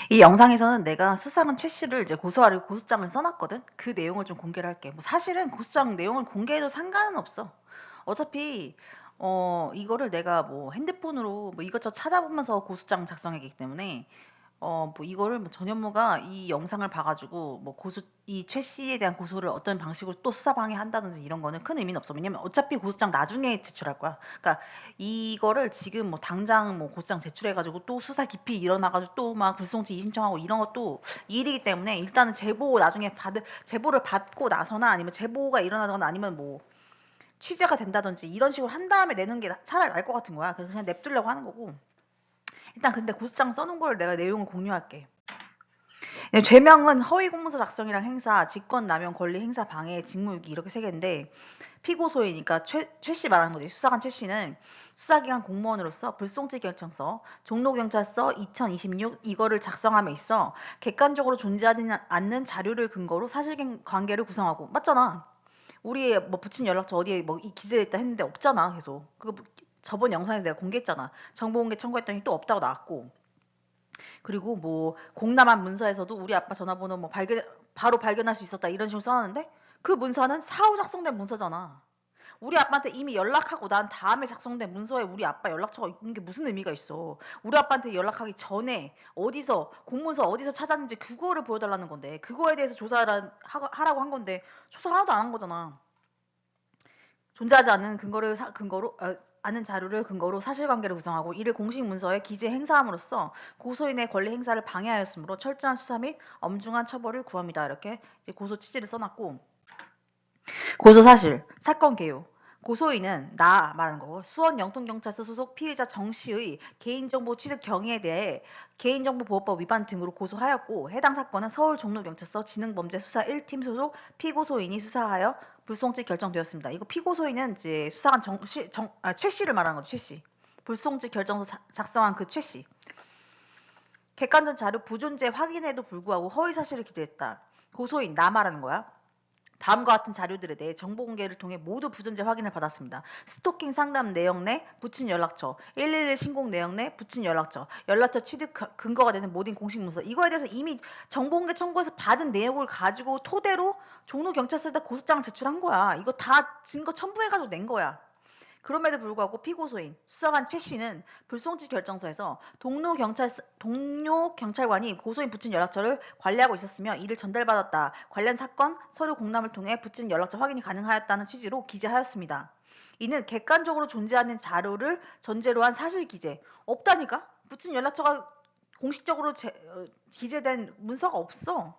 이 영상에서는 내가 수사관 최 씨를 이제 고소하려고 고소장을 써놨거든. 그 내용을 좀 공개를 할게. 뭐 사실은 고소장 내용을 공개해도 상관은 없어. 어차피 이거를 내가 뭐 핸드폰으로 뭐 이것저것 찾아보면서 고소장 작성했기 때문에 뭐 이거를 뭐 전현무가 이 영상을 봐가지고 뭐 이 최 씨에 대한 고소를 어떤 방식으로 또 수사 방해한다든지 이런 거는 큰 의미는 없어. 왜냐면 어차피 고소장 나중에 제출할 거야. 그러니까 이거를 지금 뭐 당장 뭐 고소장 제출해가지고 또 수사 깊이 일어나가지고 또 막 불송치 신청하고 이런 것도 일이기 때문에 일단은 제보를 받고 나서나 아니면 제보가 일어나거나 아니면 뭐 취재가 된다든지 이런 식으로 한 다음에 내는 게 차라리 나을 것 같은 거야. 그래서 그냥 냅두려고 하는 거고. 일단 근데 고소장 써놓은 걸 내가 내용을 공유할게. 네, 죄명은 허위 공문서 작성이랑 행사, 직권남용 권리 행사 방해, 직무유기 이렇게 세 개인데 피고소이니까 최 씨 말하는 거지. 수사관 최 씨는 수사기관 공무원으로서 불송치 결정서, 종로경찰서 2026 이거를 작성함에 있어 객관적으로 존재하지 않는 자료를 근거로 사실관계를 구성하고 맞잖아. 우리 뭐 붙인 연락처 어디에 뭐 기재됐다 했는데 없잖아. 계속 그거 저번 영상에서 내가 공개했잖아. 정보공개 청구했더니 또 없다고 나왔고. 그리고 뭐 공람한 문서에서도 우리 아빠 전화번호 뭐 바로 발견할 수 있었다 이런 식으로 써놨는데 그 문서는 사후 작성된 문서잖아. 우리 아빠한테 이미 연락하고 난 다음에 작성된 문서에 우리 아빠 연락처가 있는 게 무슨 의미가 있어. 우리 아빠한테 연락하기 전에 어디서 공문서 어디서 찾았는지 그거를 보여달라는 건데 그거에 대해서 조사를 하라고 한 건데 조사 하나도 안 한 거잖아. 존재하지 않는 근거로 아는 자료를 근거로 사실관계를 구성하고 이를 공식 문서에 기재 행사함으로써 고소인의 권리 행사를 방해하였으므로 철저한 수사 및 엄중한 처벌을 구합니다. 이렇게 이제 고소 취지를 써놨고 고소 사실, 사건 개요. 고소인은 나 말하는 거 수원 영통경찰서 소속 피의자 정 씨의 개인정보 취득 경위에 대해 개인정보보호법 위반 등으로 고소하였고 해당 사건은 서울 종로경찰서 지능범죄수사 1팀 소속 피고소인이 수사하여 불송치 결정되었습니다. 이거 피고소인은 이제 수사관 최 씨를 말하는 거죠. 최 씨. 불송치 결정서 작성한 그 최 씨. 객관적 자료 부존재 확인에도 불구하고 허위 사실을 기재했다. 고소인 나 말하는 거야. 다음과 같은 자료들에 대해 정보 공개를 통해 모두 부존재 확인을 받았습니다. 스토킹 상담 내용 내 붙인 연락처, 111 신고 내용 내 붙인 연락처 취득 근거가 되는 모든 공식 문서. 이거에 대해서 이미 정보 공개 청구에서 받은 내용을 가지고 토대로 종로경찰서에다 고소장을 제출한 거야. 이거 다 증거 첨부해가지고 낸 거야. 그럼에도 불구하고 피고소인 수사관 최 씨는 불송치 결정서에서 동료 경찰관이 고소인 붙인 연락처를 관리하고 있었으며 이를 전달받았다. 관련 사건 서류 공람을 통해 붙인 연락처 확인이 가능하였다는 취지로 기재하였습니다. 이는 객관적으로 존재하는 자료를 전제로 한 사실 기재. 없다니까? 붙인 연락처가 공식적으로 기재된 문서가 없어.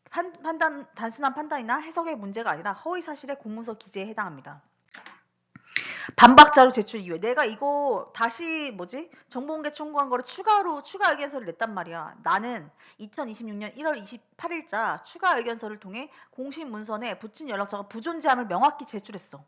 단순한 판단이나 해석의 문제가 아니라 허위 사실의 공문서 기재에 해당합니다. 반박자료 제출 이후에 내가 이거 다시 정보공개 청구한 거를 추가 의견서를 냈단 말이야. 나는 2026년 1월 28일자 추가 의견서를 통해 공식 문서에 붙인 연락처가 부존재함을 명확히 제출했어.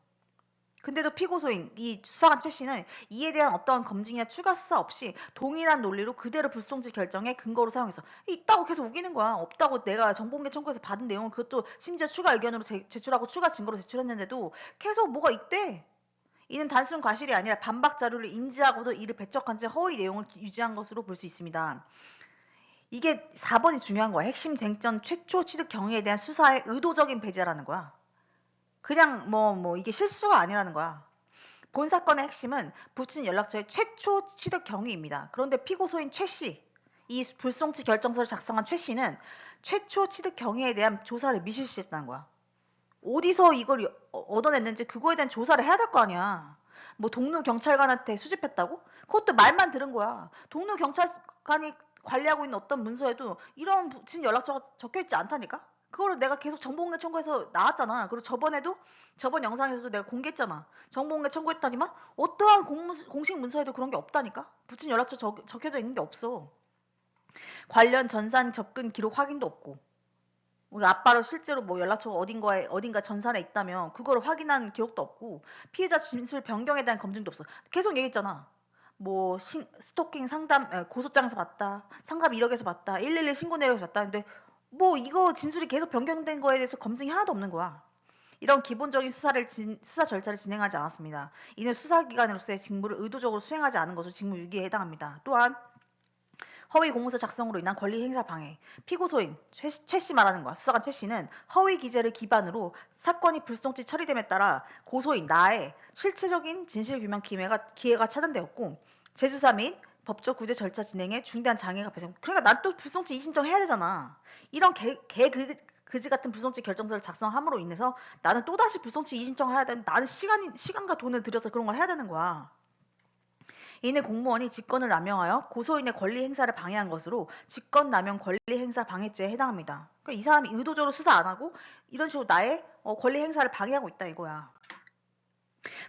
근데도 피고소인 이 수사관 최 씨는 이에 대한 어떠한 검증이나 추가 수사 없이 동일한 논리로 그대로 불송치 결정의 근거로 사용했어. 있다고 계속 우기는 거야. 없다고 내가 정보공개 청구에서 받은 내용을 그것도 심지어 추가 의견으로 제출하고 추가 증거로 제출했는데도 계속 뭐가 있대. 이는 단순 과실이 아니라 반박 자료를 인지하고도 이를 배척한 채 허위 내용을 유지한 것으로 볼 수 있습니다. 이게 4번이 중요한 거야. 핵심 쟁점 최초 취득 경위에 대한 수사의 의도적인 배제라는 거야. 그냥 이게 실수가 아니라는 거야. 본 사건의 핵심은 붙인 연락처의 최초 취득 경위입니다. 그런데 피고소인 최 씨, 이 불송치 결정서를 작성한 최 씨는 최초 취득 경위에 대한 조사를 미실시했다는 거야. 어디서 이걸 얻어냈는지 그거에 대한 조사를 해야 될 거 아니야. 뭐 동료 경찰관한테 수집했다고? 그것도 말만 들은 거야. 동료 경찰관이 관리하고 있는 어떤 문서에도 이런 붙인 연락처가 적혀있지 않다니까? 그거를 내가 계속 정보공개 청구해서 나왔잖아. 그리고 저번 영상에서도 내가 공개했잖아. 정보공개 청구했다니만 어떠한 공식 문서에도 그런 게 없다니까? 붙인 연락처 적혀져 있는 게 없어. 관련 전산 접근 기록 확인도 없고. 우리 아빠로 실제로 뭐 연락처가 어딘가 전산에 있다면 그거를 확인한 기록도 없고 피해자 진술 변경에 대한 검증도 없어. 계속 얘기했잖아. 뭐 스토킹 상담 고소장에서 봤다. 상갑 1억에서 봤다. 111 신고 내역에서 봤다. 근데 뭐 이거 진술이 계속 변경된 거에 대해서 검증이 하나도 없는 거야. 이런 기본적인 수사 절차를 진행하지 않았습니다. 이는 수사기관으로서의 직무를 의도적으로 수행하지 않은 것으로 직무유기에 해당합니다. 또한 허위 공문서 작성으로 인한 권리 행사 방해. 피고소인 최 씨 말하는 거야. 수사관 최 씨는 허위 기재를 기반으로 사건이 불송치 처리됨에 따라 고소인 나의 실체적인 진실규명 기회가 차단되었고 재수사 및 법적 구제 절차 진행에 중대한 장애가 발생. 그러니까 난 또 불송치 이의신청 해야 되잖아. 이런 그지 같은 불송치 결정서를 작성함으로 인해서 나는 또다시 불송치 이의신청을 해야 되는, 나는 시간과 돈을 들여서 그런 걸 해야 되는 거야. 이는 공무원이 직권을 남용하여 고소인의 권리 행사를 방해한 것으로 직권남용 권리 행사 방해죄에 해당합니다. 그러니까 이 사람이 의도적으로 수사 안 하고 이런 식으로 나의 권리 행사를 방해하고 있다 이거야.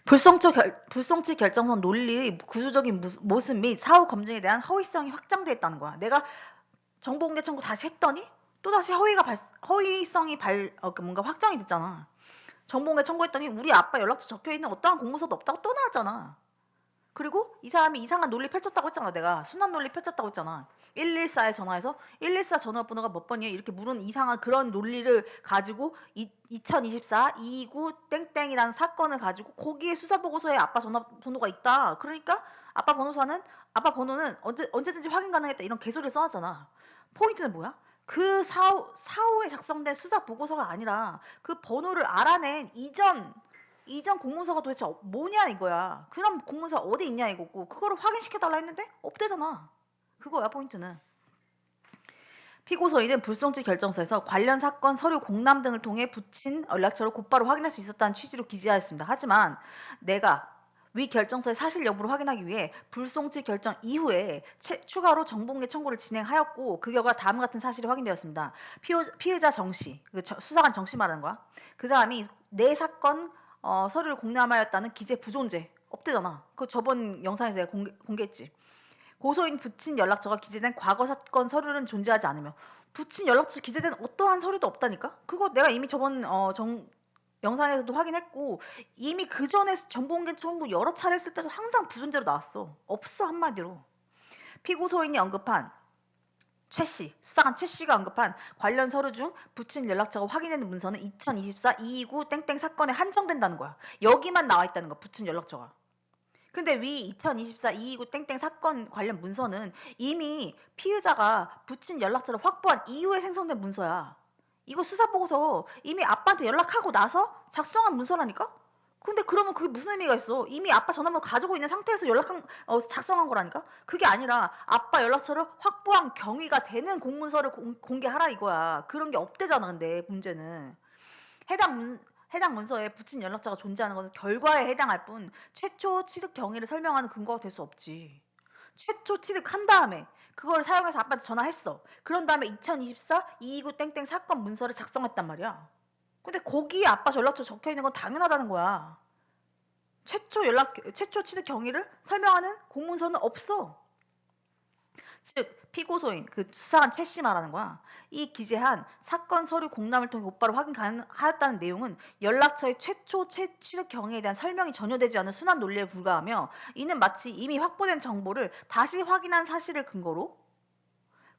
불송치 결정선 논리의 구조적인 모습 및 사후 검증에 대한 허위성이 확장돼 있다는 거야. 내가 정보공개 청구 다시 했더니 또다시 허위성이 뭔가 확정이 됐잖아. 정보공개 청구했더니 우리 아빠 연락처 적혀있는 어떠한 공문서도 없다고 또 나왔잖아. 그리고 이 사람이 이상한 논리 펼쳤다고 했잖아. 내가 순환 논리 펼쳤다고 했잖아. 114에 전화해서 114 전화번호가 몇 번이에요? 이렇게 물은 이상한 그런 논리를 가지고 2024 229 땡땡이라는 사건을 가지고 거기에 수사보고서에 아빠 전화번호가 있다. 그러니까 아빠 번호는 언제든지 확인 가능했다. 이런 개소리를 써놨잖아. 포인트는 뭐야? 그 사후에 작성된 수사 보고서가 아니라 그 번호를 알아낸 이전 공문서가 도대체 뭐냐 이거야. 그럼 공문서 어디 있냐 이거고 그거를 확인시켜달라 했는데 없대잖아. 그거야 포인트는. 피고소인은 불송치 결정서에서 관련 사건 서류 공람 등을 통해 붙인 연락처를 곧바로 확인할 수 있었다는 취지로 기재하였습니다. 하지만 내가 위 결정서의 사실 여부를 확인하기 위해 불송치 결정 이후에 추가로 정보공개 청구를 진행하였고 그 결과 다음과 같은 사실이 확인되었습니다. 피의자 정씨, 수사관 정씨 말하는 거야. 그 사람이 내 사건 서류를 공람하였다는 기재 부존재 없대잖아. 그 저번 영상에서 내가 공개했지. 고소인 붙인 연락처가 기재된 과거 사건 서류는 존재하지 않으며 붙인 연락처 기재된 어떠한 서류도 없다니까? 그거 내가 이미 저번 영상에서도 확인했고 이미 그 전에 정보공개 청구 여러 차례 했을 때도 항상 부존재로 나왔어. 없어 한마디로. 피고소인이 언급한 수사관 최 씨가 언급한 관련 서류 중 붙인 연락처가 확인되는 문서는 2024 229 땡땡 사건에 한정된다는 거야. 여기만 나와 있다는 거야. 붙인 연락처가. 근데 위 2024 229 땡땡 사건 관련 문서는 이미 피의자가 붙인 연락처를 확보한 이후에 생성된 문서야. 이거 수사보고서 이미 아빠한테 연락하고 나서 작성한 문서라니까? 근데 그러면 그게 무슨 의미가 있어? 이미 아빠 전화번호 가지고 있는 상태에서 작성한 거라니까? 그게 아니라 아빠 연락처를 확보한 경위가 되는 공문서를 공개하라 이거야. 그런 게 없대잖아, 근데 문제는. 해당 문서에 붙인 연락처가 존재하는 것은 결과에 해당할 뿐 최초 취득 경위를 설명하는 근거가 될 수 없지. 최초 취득한 다음에 그걸 사용해서 아빠한테 전화했어. 그런 다음에 2024 229 땡땡 사건 문서를 작성했단 말이야. 근데 거기에 아빠 연락처 적혀있는 건 당연하다는 거야. 최초 취득 경위를 설명하는 공문서는 없어. 즉 피고소인 그 수사관 최 씨 말하는 거야. 이 기재한 사건 서류 공람을 통해 곧바로 확인 가능하였다는 내용은 연락처의 최초 취득 경위에 대한 설명이 전혀 되지 않은 순환 논리에 불과하며 이는 마치 이미 확보된 정보를 다시 확인한 사실을 근거로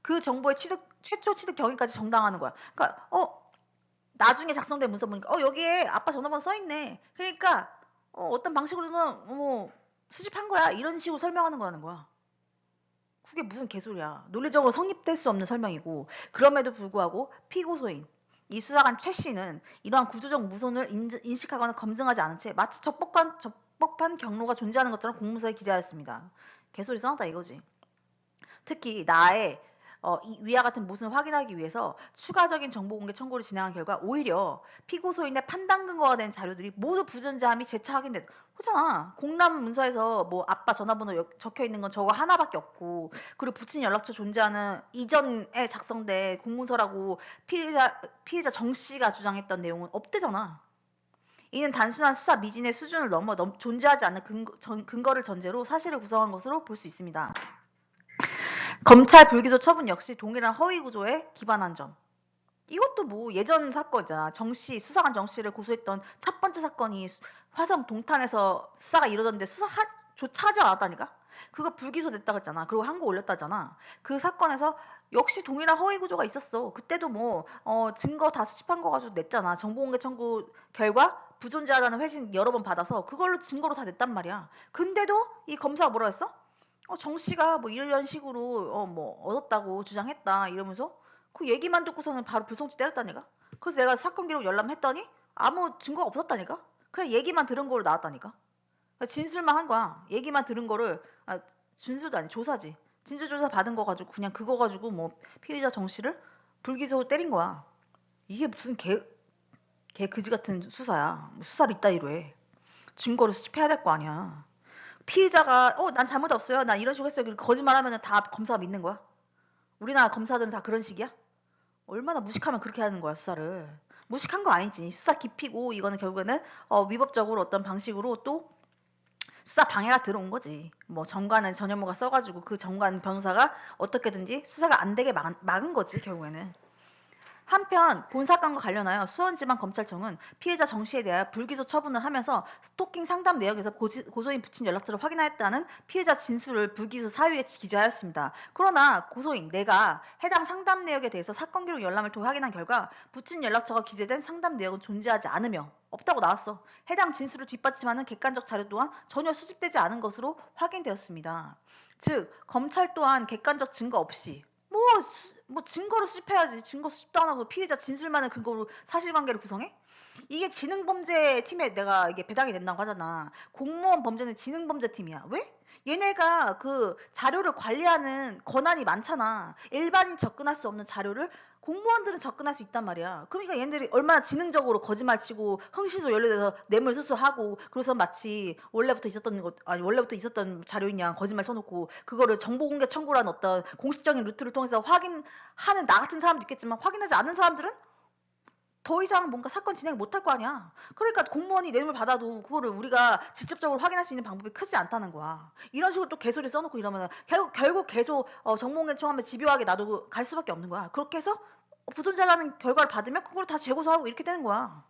그 정보의 최초 취득 경위까지 정당화하는 거야. 그러니까 나중에 작성된 문서 보니까 여기에 아빠 전화번호 써있네. 그러니까 어떤 방식으로는 수집한 거야. 이런 식으로 설명하는 거라는 거야. 그게 무슨 개소리야. 논리적으로 성립될 수 없는 설명이고 그럼에도 불구하고 피고소인 이 수사관 최 씨는 이러한 구조적 무손을 인식하거나 검증하지 않은 채 마치 적법한 경로가 존재하는 것처럼 공문서에 기재하였습니다. 개소리 써놨다 이거지. 특히 나의 위와 같은 모순을 확인하기 위해서 추가적인 정보공개 청구를 진행한 결과 오히려 피고소인의 판단 근거가 된 자료들이 모두 부존재함이 재차 확인된 그렇잖아. 공람 문서에서 뭐 아빠 전화번호 적혀 있는 건 저거 하나밖에 없고 그리고 붙인 연락처 존재하는 이전에 작성된 공문서라고 피해자 정 씨가 주장했던 내용은 없대잖아. 이는 단순한 수사 미진의 수준을 넘어 존재하지 않는 근거를 전제로 사실을 구성한 것으로 볼 수 있습니다. 검찰 불기소 처분 역시 동일한 허위 구조에 기반한 점. 이것도 뭐 예전 사건이잖아. 수사관 정 씨를 고소했던 첫 번째 사건이 화성 동탄에서 수사가 이루어졌는데 수사조차 하지 않았다니까? 그거 불기소 됐다고 했잖아. 그리고 항고 올렸다잖아. 그 사건에서 역시 동일한 허위 구조가 있었어. 그때도 뭐 증거 다 수집한 거 가지고 냈잖아. 정보공개 청구 결과 부존재하다는 회신 여러 번 받아서 그걸로 증거로 다 냈단 말이야. 근데도 이 검사가 뭐라 했어? 정 씨가 뭐 이런 식으로 뭐 얻었다고 주장했다 이러면서 그 얘기만 듣고서는 바로 불송치 때렸다니까. 그래서 내가 사건 기록 열람했더니 아무 증거가 없었다니까. 그냥 얘기만 들은 거로 나왔다니까. 그러니까 진술만 한 거야. 얘기만 들은 거를 진술도 아니 조사지. 진술조사 받은 거 가지고 그냥 그거 가지고 뭐 피의자 정 씨를 불기소 때린 거야. 이게 무슨 개 그지 같은 수사야. 뭐 수사를 이따위로 해. 증거를 수집해야 될 거 아니야. 피의자가 난 잘못 없어요. 난 이런 식으로 했어요. 그리고 거짓말하면 다 검사가 믿는 거야. 우리나라 검사들은 다 그런 식이야? 얼마나 무식하면 그렇게 하는 거야 수사를. 무식한 거 아니지. 수사 깊이고 이거는 결국에는 위법적으로 어떤 방식으로 또 수사 방해가 들어온 거지. 뭐 정관은 전현무가 써가지고 그 정관 변호사가 어떻게든지 수사가 안 되게 막은 거지 결국에는. 한편 본 사건과 관련하여 수원지방검찰청은 피해자 정 씨에 대하여 불기소 처분을 하면서 스토킹 상담 내역에서 고소인 붙인 연락처를 확인하였다는 피해자 진술을 불기소 사유에 기재하였습니다. 그러나 고소인 내가 해당 상담 내역에 대해서 사건 기록 열람을 통해 확인한 결과 붙인 연락처가 기재된 상담 내역은 존재하지 않으며 없다고 나왔어. 해당 진술을 뒷받침하는 객관적 자료 또한 전혀 수집되지 않은 것으로 확인되었습니다. 즉 검찰 또한 객관적 증거 없이 뭐 증거로 수집해야지. 증거 수집도 안 하고 피해자 진술만을 근거로 사실관계를 구성해? 이게 지능범죄팀에 내가 이게 배당이 된다고 하잖아. 공무원 범죄는 지능범죄팀이야. 왜? 얘네가 그 자료를 관리하는 권한이 많잖아. 일반인 접근할 수 없는 자료를 공무원들은 접근할 수 있단 말이야. 그러니까 얘네들이 얼마나 지능적으로 거짓말치고 흥신소 연루돼서 뇌물수수하고 그래서 마치 원래부터 있었던 자료이냐 거짓말 쳐놓고 그거를 정보공개 청구라는 어떤 공식적인 루트를 통해서 확인하는 나 같은 사람도 있겠지만 확인하지 않는 사람들은 더 이상 뭔가 사건 진행 못할 거 아니야. 그러니까 공무원이 뇌물 받아도 그거를 우리가 직접적으로 확인할 수 있는 방법이 크지 않다는 거야. 이런 식으로 또 개소리 써놓고 이러면 결국 계속 정보공개 청하면 집요하게 놔두고 갈 수밖에 없는 거야. 그렇게 해서 부존재라는 결과를 받으면 그걸 다 재고소하고 이렇게 되는 거야.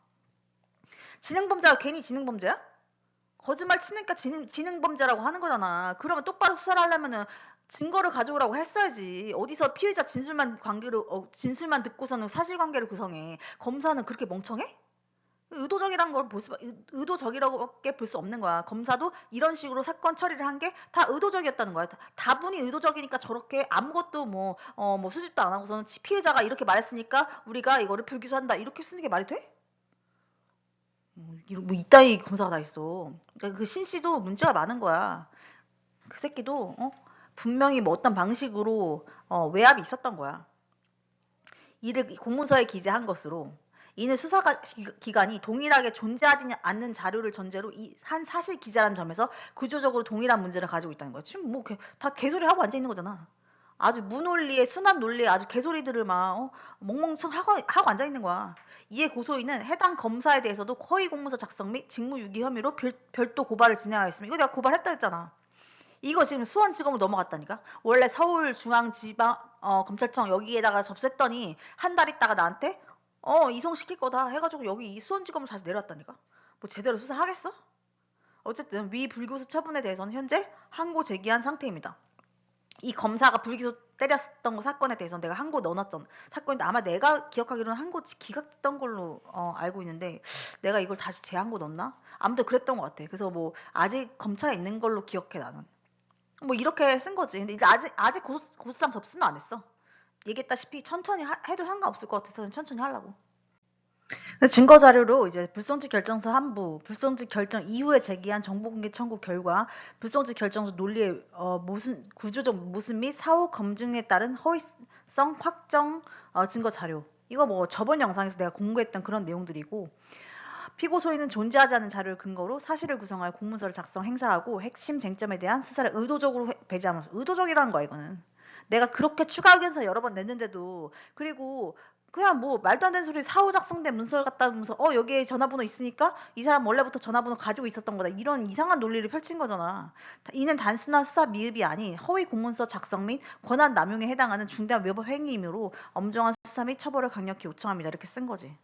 지능범죄가 괜히 지능범죄야? 거짓말 치니까 지능범죄라고 하는 거잖아. 그러면 똑바로 수사를 하려면은 증거를 가져오라고 했어야지. 어디서 피의자 진술만 듣고서는 사실관계를 구성해. 검사는 그렇게 멍청해? 의도적이란 걸 의도적이라고밖에 볼 수 없는 거야. 검사도 이런 식으로 사건 처리를 한 게 다 의도적이었다는 거야. 다분히 의도적이니까 저렇게 아무것도 뭐 수집도 안 하고서는 피해자가 이렇게 말했으니까 우리가 이거를 불기소한다. 이렇게 쓰는 게 말이 돼? 뭐 이따위 검사가 다 있어. 그러니까 그 신씨도 문제가 많은 거야. 그 새끼도 분명히 뭐 어떤 방식으로 외압이 있었던 거야. 이를 공문서에 기재한 것으로 이는 수사기관이 동일하게 존재하지 않는 자료를 전제로 한 사실 기자라는 점에서 구조적으로 동일한 문제를 가지고 있다는 거야. 지금 뭐 다 개소리 하고 앉아 있는 거잖아. 아주 무논리의 순한 논리에 아주 개소리들을 막 멍멍청 하고 앉아 있는 거야. 이에 고소인은 해당 검사에 대해서도 허위 공문서 작성 및 직무유기 혐의로 별도 고발을 진행하였습니다. 이거 내가 고발했다 했잖아. 이거 지금 수원지검으로 넘어갔다니까. 원래 서울중앙지방 검찰청 여기에다가 접수했더니 한 달 있다가 나한테 이송시킬 거다 해가지고 여기 수원지검으로 다시 내려왔다니까. 뭐 제대로 수사하겠어? 어쨌든 위 불기소 처분에 대해서는 현재 항고 제기한 상태입니다. 이 검사가 불기소 때렸던 거 사건에 대해서 내가 항고 넣어놨던 사건인데 아마 내가 기억하기로는 항고 기각됐던 걸로 알고 있는데 내가 이걸 다시 재항고 넣었나? 아무튼 그랬던 것 같아. 그래서 뭐 아직 검찰에 있는 걸로 기억해 나는. 뭐 이렇게 쓴 거지. 근데 이제 아직 고소장 접수는 안 했어. 얘기했다시피 천천히 해도 상관없을 것 같아서 천천히 하려고. 증거 자료로 이제 불송치 결정서 한부, 불송치 결정 이후에 제기한 정보공개 청구 결과, 불송치 결정서 논리의 구조적 모순 및 사후 검증에 따른 허위성 확정 증거 자료. 이거 뭐 저번 영상에서 내가 공개했던 그런 내용들이고, 피고 소인은 존재하지 않은 자료를 근거로 사실을 구성하여 공문서를 작성 행사하고 핵심 쟁점에 대한 수사를 의도적으로 배제하면서 의도적이라는 거야 이거는. 내가 그렇게 추가 의견서 여러 번 냈는데도 그리고 그냥 뭐 말도 안 되는 소리 사후 작성된 문서를 갖다 보면서 여기에 전화번호 있으니까 이 사람 원래부터 전화번호 가지고 있었던 거다 이런 이상한 논리를 펼친 거잖아. 이는 단순한 수사 미흡이 아닌 허위 공문서 작성 및 권한 남용에 해당하는 중대한 위법 행위이므로 엄정한 수사 및 처벌을 강력히 요청합니다 이렇게 쓴 거지.